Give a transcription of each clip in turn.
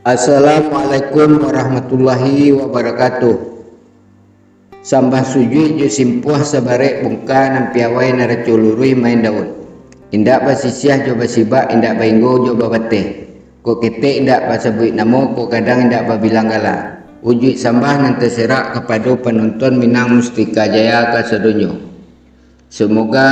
Assalamualaikum warahmatullahi wabarakatuh. Sambah sujui jo simpuah sabare bungka nan piawai naraculurui main daun. Indak basisiah jo basiba, indak bainggo jo babate. Ko kete indak basabuik namo, ko kadang indak babilang gala. Ujui sambah nan terserak kepada penonton Minang Mustika Jaya kasadonyo. Semoga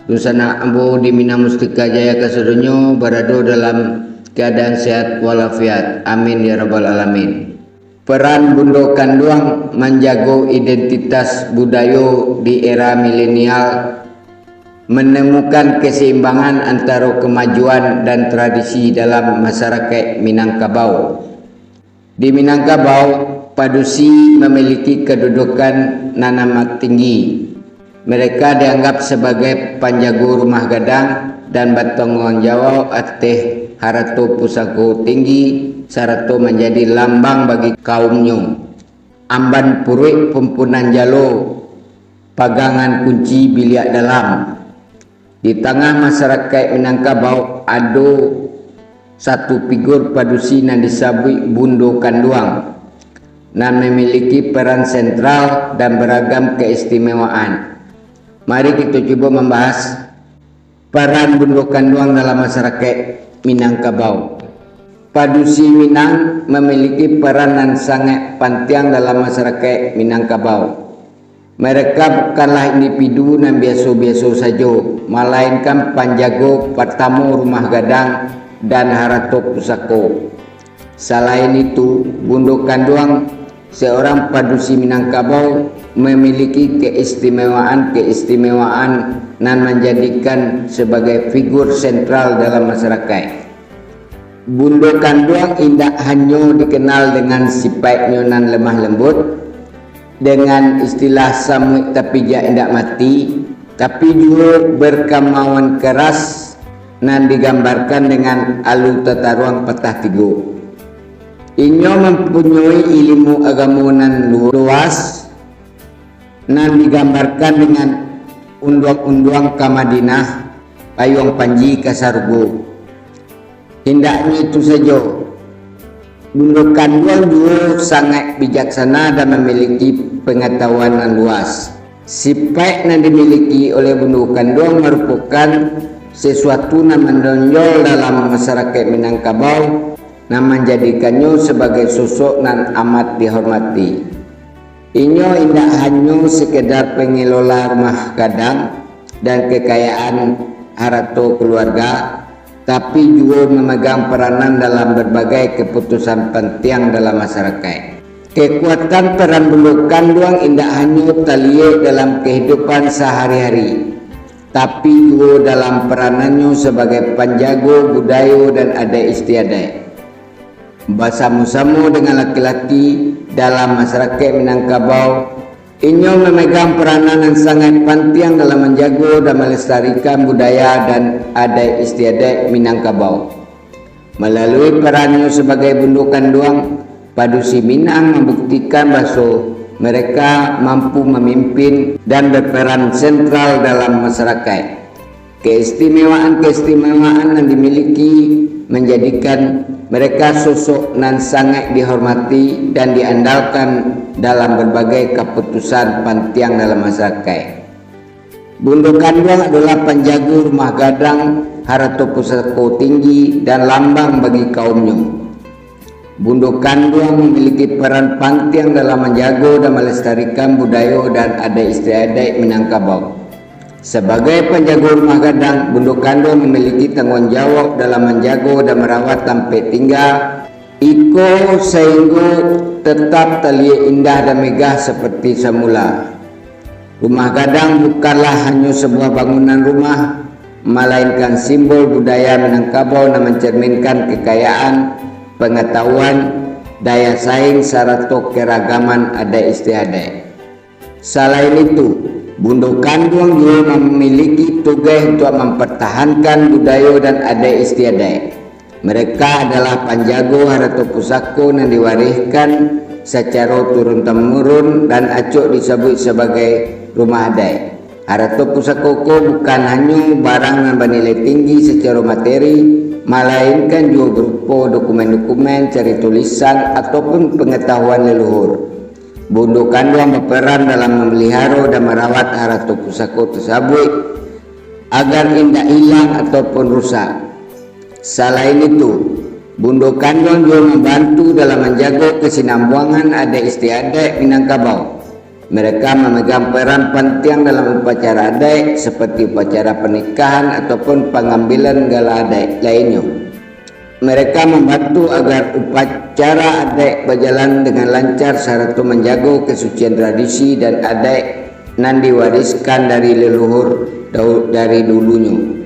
dusana ambo di Minang Mustika Jaya kasadonyo berada dalam keadaan sehat walafiat. Amin ya rabbal alamin. Peran Bundo Kanduang menjaga identitas budaya di era milenial, menemukan keseimbangan antara kemajuan dan tradisi dalam masyarakat Minangkabau. Di Minangkabau, padusi memiliki kedudukan nan amat tinggi. Mereka dianggap sebagai panjago rumah gadang dan bertanggung jawab atas harato pusako tinggi sarato menjadi lambang bagi kaumnya. Amban purik pempunan jalo, pagangan kunci biliak dalam. Di tengah masyarakat Minangkabau ada satu figur padusi yang disebut Bundo Kanduang yang memiliki peran sentral dan beragam keistimewaan. Mari kita coba membahas peran Bundo Kanduang dalam masyarakat Minangkabau. Padusi Minang memiliki peranan sangat penting dalam masyarakat Minangkabau. Mereka bukanlah individu yang biasa-biasa saja, melainkan panjago pertama rumah gadang dan harato pusako. Selain itu, Bundo Kanduang, seorang padusi Minangkabau, memiliki keistimewaan dan menjadikan sebagai figur sentral dalam masyarakat. Bundo Kanduang tidak hanya dikenal dengan sifatnya nan lemah lembut, dengan istilah samuk tapi jak indak mati, tapi juga berkemauan keras dan digambarkan dengan alu tata ruang petah tiga. Inyo mempunyai ilmu agama nan luas dan digambarkan dengan unduang-unduang ke Madinah, payung panji ke Sargo. Hendaknya itu saja. Bundo Kanduang juga sangat bijaksana dan memiliki pengetahuan yang luas. Sifat yang dimiliki oleh Bundo Kanduang merupakan sesuatu yang menonjol dalam masyarakat Minangkabau dan menjadikannya sebagai sosok yang amat dihormati. Inyo tidak hanya sekedar pengelola rumah gadang dan kekayaan harato keluarga, tapi juga memegang peranan dalam berbagai keputusan penting dalam masyarakat. Kekuatan peran Bundo Kanduang tidak hanya terlihat dalam kehidupan sehari-hari, tapi juga dalam peranannya sebagai penjaga budaya dan adat istiadat. Bersama-sama dengan laki-laki dalam masyarakat Minangkabau, inyo memegang peranan yang sangat penting dalam menjaga dan melestarikan budaya dan adat istiadat Minangkabau. Melalui perannya sebagai Bundo Kanduang, padusi Minang membuktikan bahwa mereka mampu memimpin dan berperan sentral dalam masyarakat. Keistimewaan yang dimiliki menjadikan mereka sosok nan sangat dihormati dan diandalkan dalam berbagai keputusan penting dalam masyarakat. Bundo Kanduang adalah penjaga rumah gadang harato pusako tinggi dan lambang bagi kaumnya. Bundo Kanduang memiliki peran penting dalam menjaga dan melestarikan budaya dan adat istiadat Minangkabau. Sebagai penjaga rumah gadang, Bundo Kanduang memiliki tanggung jawab dalam menjaga dan merawat tempat tinggal iko sehingga tetap terlihat indah dan megah seperti semula. Rumah gadang bukanlah hanya sebuah bangunan rumah, melainkan simbol budaya Minangkabau yang mencerminkan kekayaan, pengetahuan, daya saing serta keragaman adat istiadat. Selain itu, Bundo Kanduang juga memiliki tugas untuk mempertahankan budaya dan adat istiadat. Mereka adalah penjaga harato pusako yang diwariskan secara turun-temurun dan acuk disebut sebagai rumah adat. Harato pusako bukan hanya barang yang bernilai tinggi secara materi, melainkan juga berupa dokumen-dokumen, cari tulisan ataupun pengetahuan leluhur. Bondo Kanduang berperan dalam memelihara dan merawat harta pusaka tersebut agar tidak hilang ataupun rusak. Selain itu, Bondo Kanduang juga membantu dalam menjaga kesinambungan adat istiadat Minangkabau. Mereka memegang peran penting dalam upacara adat seperti upacara pernikahan ataupun pengambilan gala adat lainnya. Mereka membantu agar upacara adat berjalan dengan lancar serta menjaga kesucian tradisi dan adat yang diwariskan dari leluhur dari dulunya.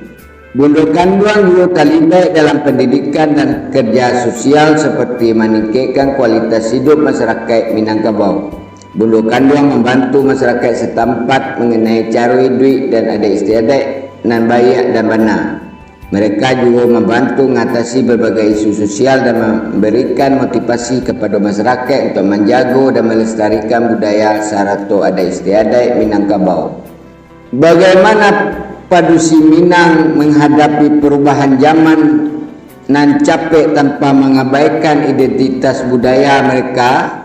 Bondo Kanduang juga terlibat dalam pendidikan dan kerja sosial seperti meningkatkan kualitas hidup masyarakat Minangkabau. Bondo Kanduang membantu masyarakat setempat mengenai cara hidup dan adat istiadat nan baik dan benar. Mereka juga membantu mengatasi berbagai isu sosial dan memberikan motivasi kepada masyarakat untuk menjaga dan melestarikan budaya serta adat istiadat Minangkabau. Bagaimana Padusi Minang menghadapi perubahan zaman nan capek tanpa mengabaikan identitas budaya mereka?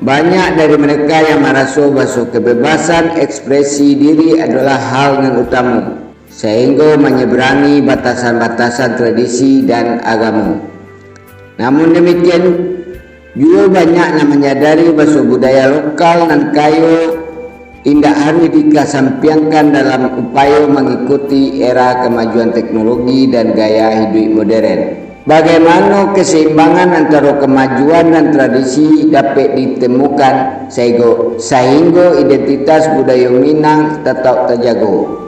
Banyak dari mereka yang merasa bahwa kebebasan ekspresi diri adalah hal yang utama, sehingga menyeberangi batasan-batasan tradisi dan agama. Namun demikian, juga banyak yang menyadari bahwa budaya lokal dan kaya tidak harus dikesampingkan dalam upaya mengikuti era kemajuan teknologi dan gaya hidup modern. Bagaimana keseimbangan antara kemajuan dan tradisi dapat ditemukan sehingga identitas budaya Minang tetap terjaga.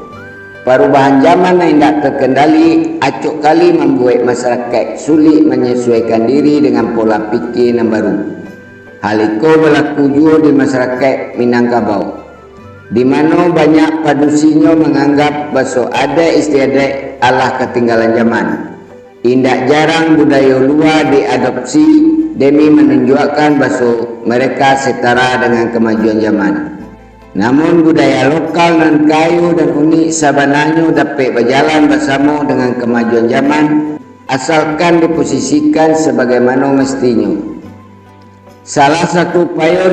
Perubahan zaman yang tidak terkendali acuk kali membuat masyarakat sulit menyesuaikan diri dengan pola fikir yang baru. Hal itu berlaku juga di masyarakat Minangkabau, di mana banyak padusinya menganggap bahwa adat istiadat adalah ketinggalan zaman. Tidak jarang budaya luar diadopsi demi menunjukkan bahwa mereka setara dengan kemajuan zaman. Namun budaya lokal dan kayu dan unik sebenarnya dapat berjalan bersama dengan kemajuan zaman asalkan diposisikan sebagaimana mestinya. Salah satu upaya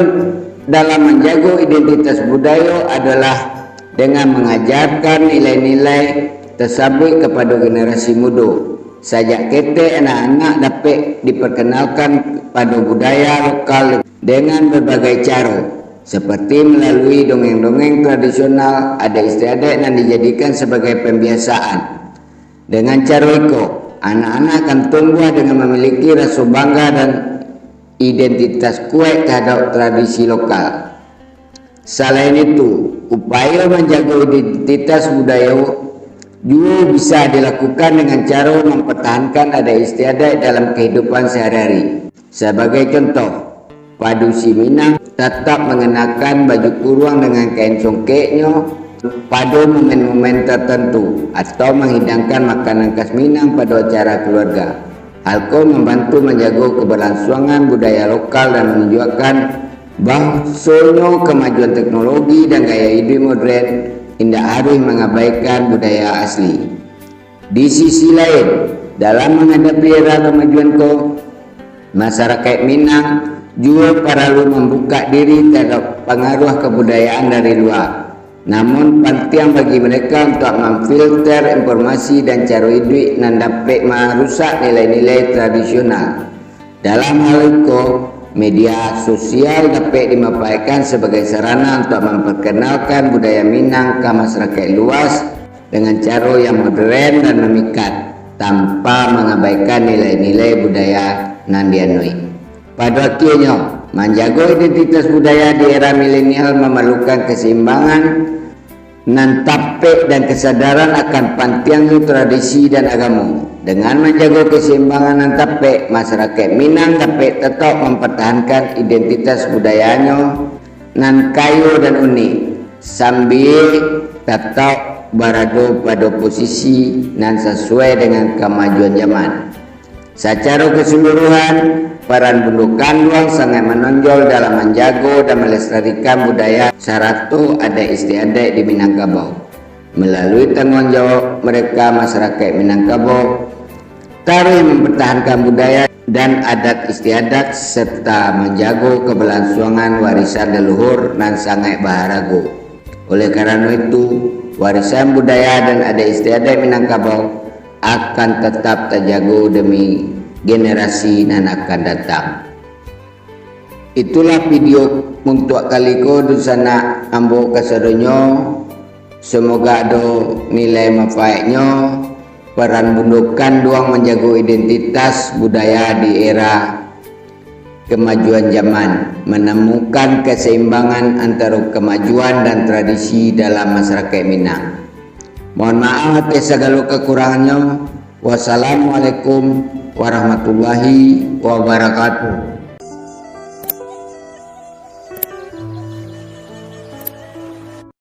dalam menjaga identitas budaya adalah dengan mengajarkan nilai-nilai tersebut kepada generasi muda. Sajak kete anak-anak dapat diperkenalkan pada budaya lokal dengan berbagai cara, seperti melalui dongeng-dongeng tradisional, adat istiadat yang dijadikan sebagai pembiasaan. Dengan cara itu, anak-anak akan tumbuh dengan memiliki rasa bangga dan identitas kuat terhadap tradisi lokal. Selain itu, upaya menjaga identitas budaya juga bisa dilakukan dengan cara mempertahankan adat istiadat dalam kehidupan sehari-hari. Sebagai contoh, Padusi Minang tetap mengenakan baju kurung dengan kain congkeknya pada momen-momen tertentu atau menghidangkan makanan khas Minang pada acara keluarga. Hal itu membantu menjaga keberlangsungan budaya lokal dan menunjukkan bahwasanya kemajuan teknologi dan gaya hidup modern tidak harus mengabaikan budaya asli. Di sisi lain, dalam menghadapi era kemajuan masyarakat Minang juga perlu membuka diri terhadap pengaruh kebudayaan dari luar. Namun penting bagi mereka untuk memfilter informasi dan cara hidup yang dapat merusak nilai-nilai tradisional. Dalam hal itu, media sosial dapat dimanfaatkan sebagai sarana untuk memperkenalkan budaya Minang ke masyarakat luas dengan cara yang modern dan memikat tanpa mengabaikan nilai-nilai budaya yang dianui. Pada akhirnya, menjaga identitas budaya di era milenial memerlukan keseimbangan nan tapek dan kesadaran akan pentingnya tradisi dan agama. Dengan menjaga keseimbangan nan tapek, masyarakat Minang dapat tetap mempertahankan identitas budayanya nan kaya dan unik sambil tetap berada pada posisi nan sesuai dengan kemajuan zaman. Secara keseluruhan, peran Bondo Kanduang sangat menonjol dalam menjaga dan melestarikan budaya serta adat istiadat di Minangkabau. Melalui tanggung jawab mereka, masyarakat Minangkabau Tarui mempertahankan budaya dan adat istiadat serta menjaga keberlangsungan warisan leluhur nan sangat berharga. Oleh karena itu, warisan budaya dan adat istiadat Minangkabau akan tetap terjaga demi generasi nan akan datang. Itulah video untuk kali ko dusana ambo kasadonyo. Semoga ada nilai manfaatnya. Peran bundukan doang menjaga identitas budaya di era kemajuan zaman, menemukan keseimbangan antara kemajuan dan tradisi dalam masyarakat Minang. Mohon maaf atas segala kekurangannya. Wassalamualaikum warahmatullahi wabarakatuh.